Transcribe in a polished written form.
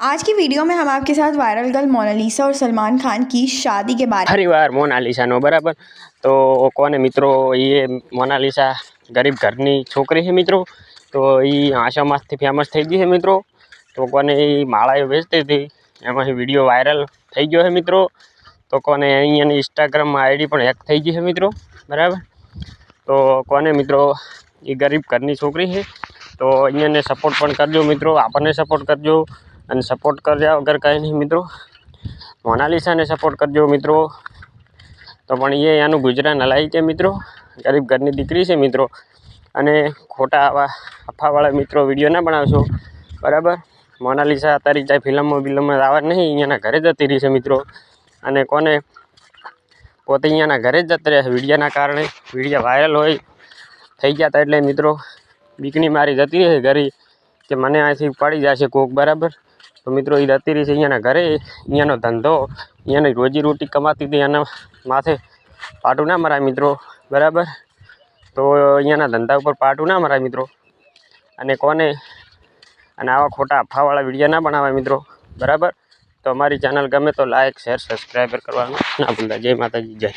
आज की वीडियो में हम आपके साथ वायरल गर्ल मोनालिसा और सलमान खान की शादी के बारे परिवार मोनालिसा बराबर। तो कोने मित्रों ये मोनालिसा गरीब घरनी छोकरी है मित्रों। तो ये आशामासथी फेमस थी गई है मित्रों। तो कोने माळाएं वेचती थी एमां विडियो वायरल थी गयो है मित्रों। तो कोने अहींयानी इंस्टाग्राम आईडी पण हैक थी गई है मित्रों बराबर। तो कोने मित्रों ये गरीब घरनी छोकरी है। तो अहींयाने सपोर्ट पण करजो मित्रों, आपने सपोर्ट करजो अने सपोर्ट कर्या वगर कहीं नहीं मित्रों। मोनालिसा ने सपोर्ट करजो मित्रों। तो पण ये यानु गुजरान हलाई के मित्रों, गरीब घरनी दीकरी है मित्रों। अने खोटा आवा अफावाळा मित्रों विडियो ना बनावशो बराबर। मोनालिसा अतारे जाय फिल्म में आवा नहीं, अहींयाना घरे जती रही है मित्रों। अने कोने पोते अहींयाना घरे ज जता रह्या विडियोना कारणे विडियो वायरल होय थई गया था एटले मित्रों बीकनी मारी जती रही घरे कि मने आथी उपाड़ी जाशे कोक बराबर। तो मित्रों ये जती रही है अहींयाना घरे, अहींयानो धंधो अहींयानी रोजी रोटी कमाती थी एना माथे पाटू ना मराय मित्रों बराबर। तो अहींयाना धंधा पर पाटू ना मराय मित्रों। अने कोने अने आवा खोटा अफावाळा विडियो ना बनावाय मित्रों बराबर। तो अमारी चेनल गमे तो लाइक शेर सब्सक्राइब करवानुं ना भूलता। जय माताजी, जय।